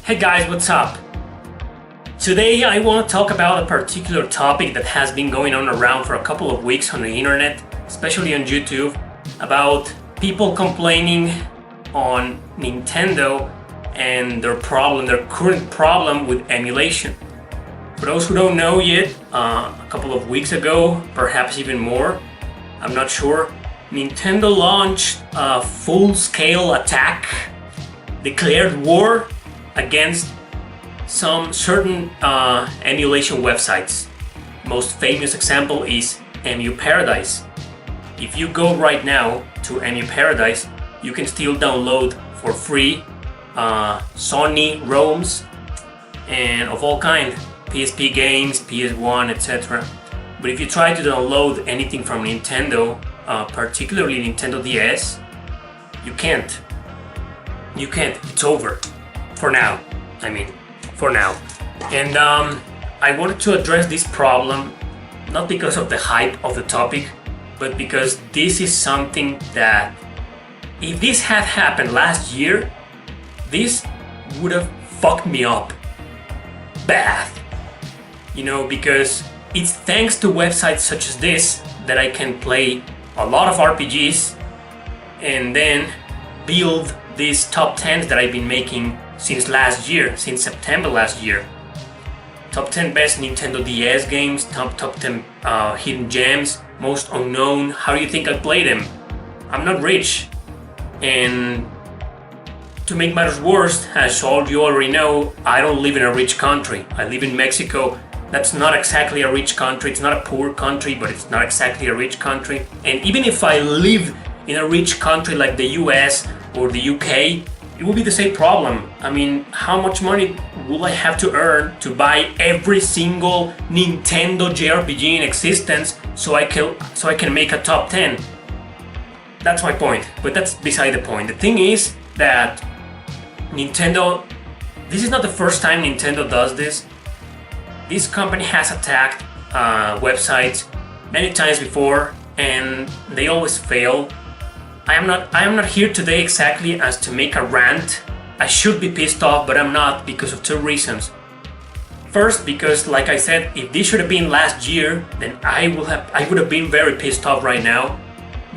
Hey guys, what's up? Today I want to talk about a particular topic that has been going on around for a couple of weeks on the internet, especially on YouTube, about people complaining on Nintendo and their current problem with emulation. For those who don't know yet, a couple of weeks ago, perhaps even more, I'm not sure, Nintendo launched a full-scale attack, declared war against some certain emulation websites. Most famous example is Paradise. If you go right now to Paradise, you can still download for free Sony ROMs and of all kind, PSP games, PS1, etc. But if you try to download anything from Nintendo, particularly Nintendo DS, you can't. It's over. For now. For now. And I wanted to address this problem, not because of the hype of the topic, but because this is something that, if this had happened last year, this would have fucked me up bad. Because it's thanks to websites such as this that I can play a lot of RPGs and then build these top 10s that I've been making since last year, since September last year. Top 10 best Nintendo DS games, top 10 hidden gems, most unknown. How do you think I play them? I'm not rich. And to make matters worse, as all you already know, I don't live in a rich country. I live in Mexico. That's not exactly a rich country. It's not a poor country, but it's not exactly a rich country. And even if I live in a rich country like the US or the UK, it will be the same problem. How much money will I have to earn to buy every single Nintendo JRPG in existence so I can make a top 10? That's my point, but that's beside the point. The thing is that Nintendo, this is not the first time Nintendo does this. This company has attacked websites many times before, and they always fail. I am not here today exactly as to make a rant. I should be pissed off, but I'm not, because of two reasons. First, because like I said, if this should have been last year, then I would have been very pissed off right now,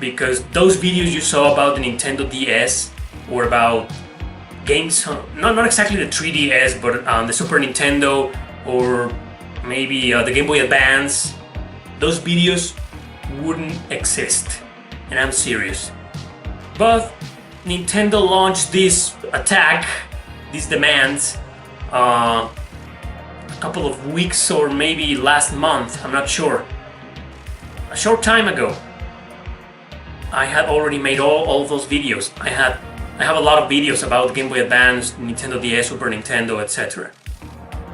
because those videos you saw about the Nintendo DS or about games, not exactly the 3DS, but the Super Nintendo or maybe the Game Boy Advance, those videos wouldn't exist, and I'm serious. But Nintendo launched this attack, these demands, a couple of weeks or maybe last month, I'm not sure. A short time ago. I had already made all of those videos. I have a lot of videos about Game Boy Advance, Nintendo DS, Super Nintendo, etc.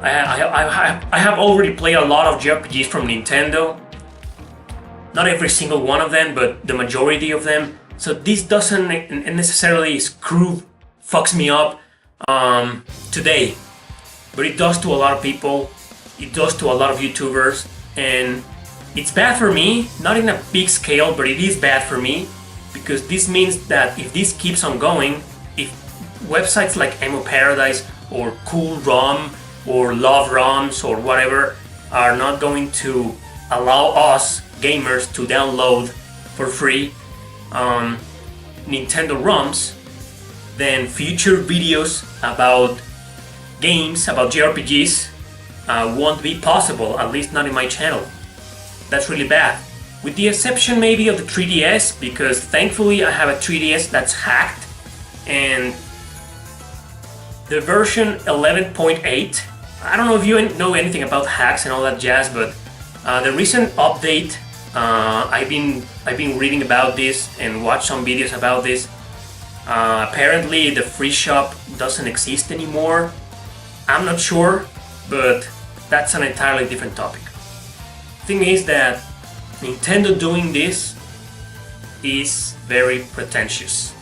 I have already played a lot of JRPGs from Nintendo. Not every single one of them, but the majority of them. So this doesn't necessarily fucks me up today, but it does to a lot of people. It does to a lot of YouTubers, and it's bad for me. Not in a big scale, but it is bad for me, because this means that if this keeps on going, if websites like Paradise or Cool ROM or Love ROMs or whatever are not going to allow us gamers to download for free Nintendo ROMs, then future videos about games, about JRPGs won't be possible, at least not in my channel. That's really bad. With the exception maybe of the 3DS, because thankfully I have a 3DS that's hacked, and the version 11.8, I don't know if you know anything about hacks and all that jazz, but the recent update, I've been reading about this and watched some videos about this. Apparently the free shop doesn't exist anymore. I'm not sure, but that's an entirely different topic. Thing is that Nintendo doing this is very pretentious.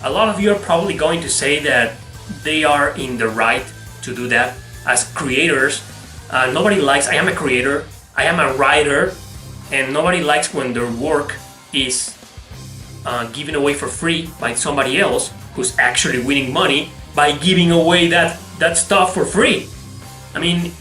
A lot of you are probably going to say that they are in the right to do that. As creators, nobody likes, I am a creator, I am a writer, and nobody likes when their work is given away for free by somebody else who's actually winning money by giving away that stuff for free. I mean,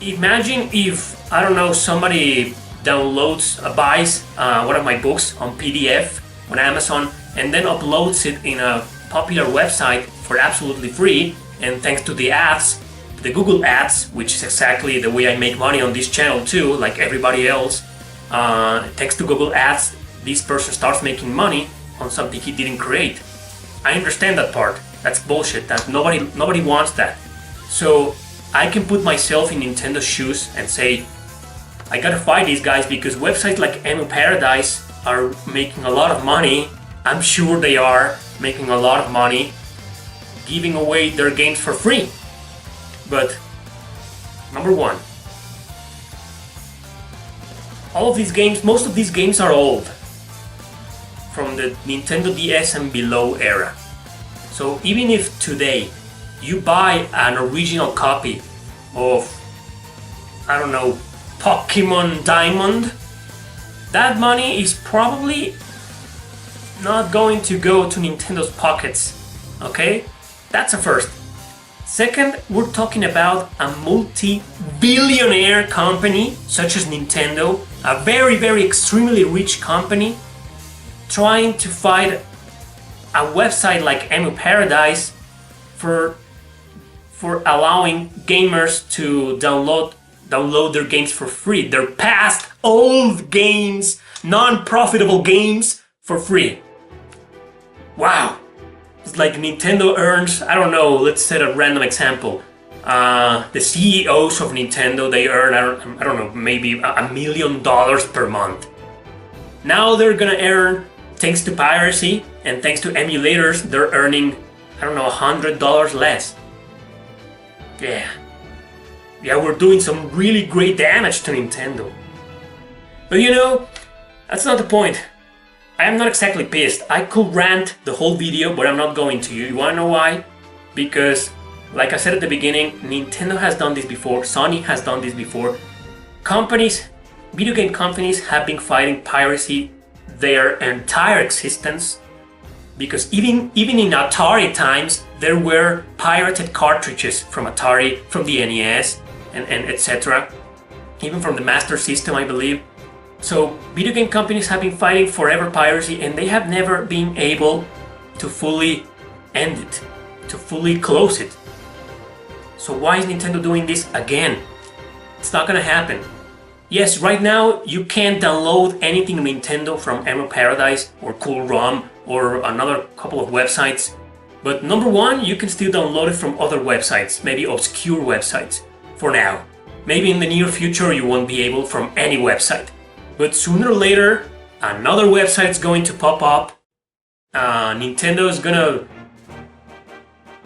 imagine if, I don't know, somebody buys one of my books on PDF on Amazon and then uploads it in a popular website for absolutely free, and thanks to the ads, the Google ads, which is exactly the way I make money on this channel too, like everybody else, thanks to Google ads, this person starts making money on something he didn't create. I understand that part. That's bullshit. That nobody wants that. So I can put myself in Nintendo's shoes and say, I gotta fight these guys because websites like Paradise are making a lot of money. I'm sure they are making a lot of money giving away their games for free. But number one, all of these games, most of these games are old, from the Nintendo DS and below era. So even if today you buy an original copy of, I don't know, Pokemon Diamond, that money is probably not going to go to Nintendo's pockets, okay? That's a first. Second, we're talking about a multi-billionaire company such as Nintendo, a very, very extremely rich company, trying to fight a website like Paradise for allowing gamers to download their games for free, their past old games, non-profitable games for free. Wow. It's like Nintendo earns, I don't know, let's set a random example. The CEOs of Nintendo, they earn, I don't know, maybe $1 million per month. Now they're gonna earn, thanks to piracy and thanks to emulators, they're earning, I don't know, $100 less. Yeah, we're doing some really great damage to Nintendo. But you know, that's not the point. I am not exactly pissed. I could rant the whole video, but I'm not going to. You wanna know why? Because, like I said at the beginning, Nintendo has done this before, Sony has done this before. Video game companies have been fighting piracy their entire existence, because even in Atari times, there were pirated cartridges from Atari, from the NES, and etc. Even from the Master System, I believe. So video game companies have been fighting forever piracy, and they have never been able to fully end it, to fully close it. So why is Nintendo doing this again? It's not gonna happen. Yes, right now you can't download anything Nintendo from Paradise or Cool ROM or another couple of websites. But number one, you can still download it from other websites, maybe obscure websites, for now. Maybe in the near future you won't be able from any website. But sooner or later, another website's going to pop up. Nintendo's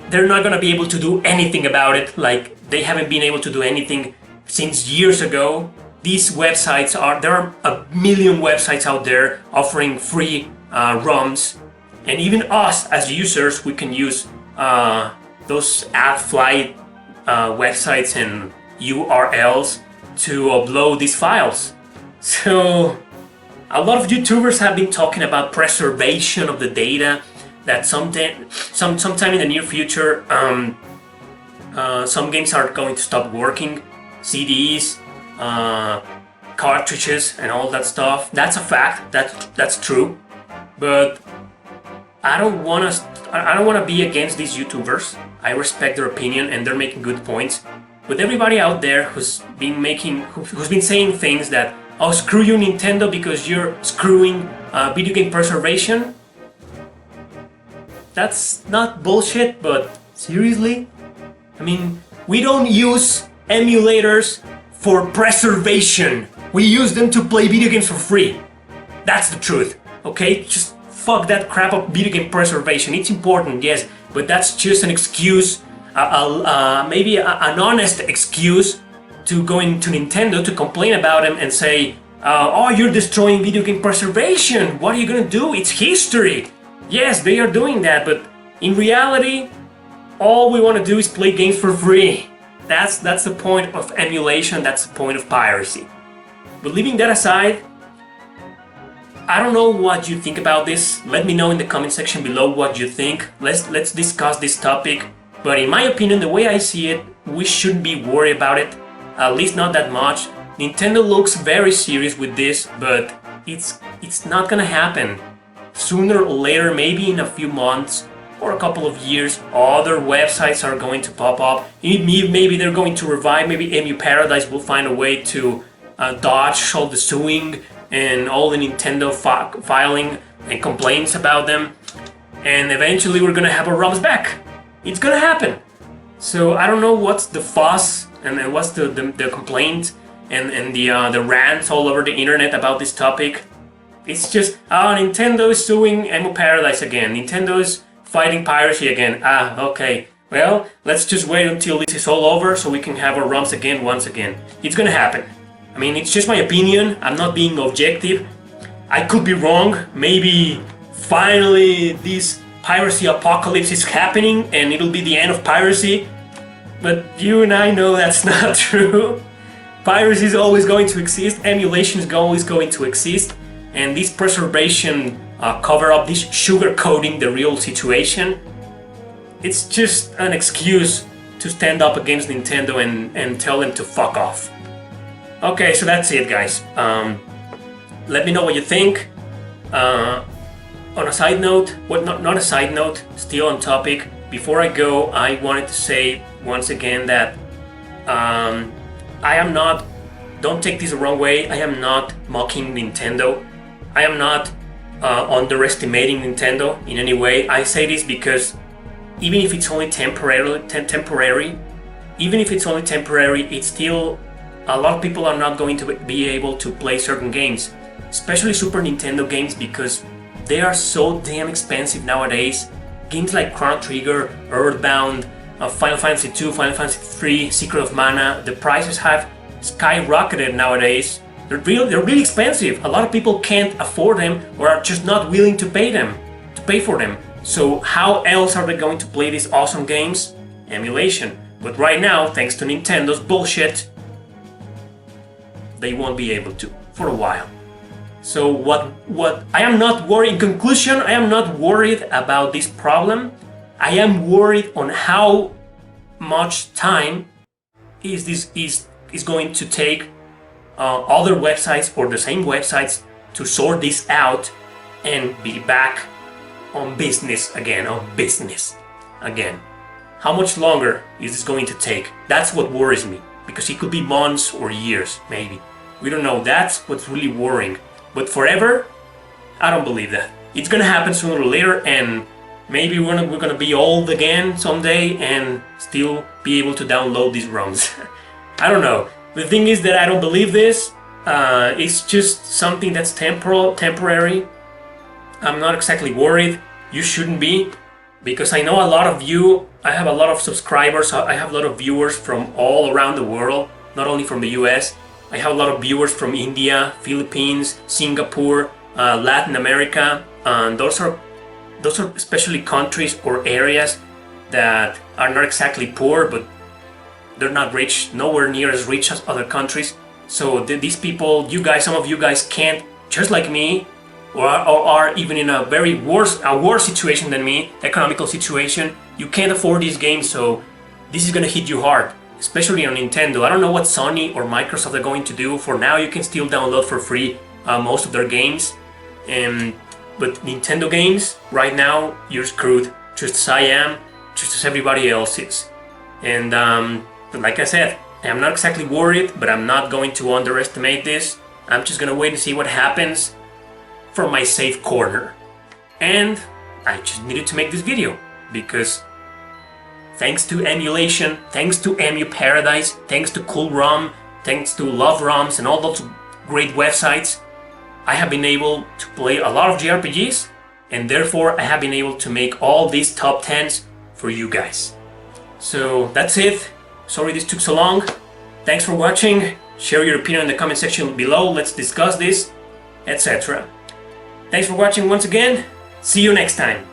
they're not gonna be able to do anything about it, like they haven't been able to do anything since years ago. These websites there are a million websites out there offering free ROMs, and even us as users, we can use those ad-fly websites and URLs to upload these files. So a lot of YouTubers have been talking about preservation of the data, that sometime in the near future some games are going to stop working, CDs, cartridges and all that stuff. That's a fact, that's true. But I don't wanna be against these YouTubers. I respect their opinion and they're making good points. But everybody out there who's been saying things that, oh, screw you Nintendo because you're screwing video game preservation. That's not bullshit, but seriously? I mean, we don't use emulators for preservation. We use them to play video games for free. That's the truth, okay? Just fuck that crap of video game preservation. It's important, yes, but that's just an excuse, maybe an honest excuse to go into Nintendo to complain about them and say, oh, you're destroying video game preservation. What are you gonna do? It's history. Yes, they are doing that, but in reality, all we want to do is play games for free. That's the point of emulation, that's the point of piracy. But leaving that aside, I don't know what you think about this. Let me know in the comment section below what you think. Let's discuss this topic. But in my opinion, the way I see it, we shouldn't be worried about it, at least not that much. Nintendo looks very serious with this, but it's not gonna happen. Sooner or later, maybe in a few months or a couple of years, other websites are going to pop up. Maybe they're going to revive, maybe Emu Paradise will find a way to dodge all the suing and all the Nintendo filing and complaints about them. And eventually we're gonna have our ROMs back. It's gonna happen. So I don't know what's the fuss and what's the complaint and the rants all over the internet about this topic. It's just, Nintendo is suing Emu Paradise again. Nintendo's fighting piracy again. Okay. Well, let's just wait until this is all over so we can have our ROMs again once again. It's gonna happen. I mean, it's just my opinion. I'm not being objective. I could be wrong. Maybe finally this piracy apocalypse is happening and it'll be the end of piracy. But you and I know that's not true. Piracy is always going to exist. Emulation is always going to exist. And this preservation cover-up, this sugarcoating the real situation, it's just an excuse to stand up against Nintendo and tell them to fuck off. Okay, so that's it, guys. Let me know what you think. On a side note, not a side note, still on topic, before I go, I wanted to say once again that I am not, don't take this the wrong way, I am not mocking Nintendo. I am not underestimating Nintendo in any way. I say this because even if it's only temporary, it's still, a lot of people are not going to be able to play certain games, especially Super Nintendo games, because they are so damn expensive nowadays. Games like Chrono Trigger, Earthbound, Final Fantasy II, Final Fantasy III, Secret of Mana, the prices have skyrocketed nowadays. They're really expensive. A lot of people can't afford them or are just not willing to pay for them. So how else are they going to play these awesome games? Emulation. But right now, thanks to Nintendo's bullshit, they won't be able to for a while. So what I am not worried, in conclusion, I am not worried about this problem. I am worried on how much time is going to take other websites or the same websites to sort this out and be back on business again, How much longer is this going to take? That's what worries me, because it could be months or years, maybe. We don't know. That's what's really worrying. But forever, I don't believe that. It's gonna happen sooner or later, and maybe we're gonna be old again someday and still be able to download these ROMs. I don't know. The thing is that I don't believe this. It's just something that's temporary. I'm not exactly worried. You shouldn't be, because I know a lot of you. I have a lot of subscribers. I have a lot of viewers from all around the world, not only from the US. I have a lot of viewers from India, Philippines, Singapore, Latin America. Those are especially countries or areas that are not exactly poor, but they're not rich, nowhere near as rich as other countries. So these people, you guys, some of you guys can't, just like me, or are even in a worse situation than me, economical situation. You can't afford these games, so this is gonna hit you hard, especially on Nintendo. I don't know what Sony or Microsoft are going to do. For now, you can still download for free most of their games. But Nintendo games, right now, you're screwed, just as I am, just as everybody else is. And but like I said, I'm not exactly worried, but I'm not going to underestimate this. I'm just gonna wait and see what happens from my safe corner. And I just needed to make this video, because thanks to Emulation, thanks to Emu Paradise, thanks to Cool ROM, thanks to Love ROMs and all those great websites, I have been able to play a lot of JRPGs, and therefore I have been able to make all these top 10s for you guys. So that's it. Sorry this took so long. Thanks for watching. Share your opinion in the comment section below. Let's discuss this, etc. Thanks for watching once again. See you next time.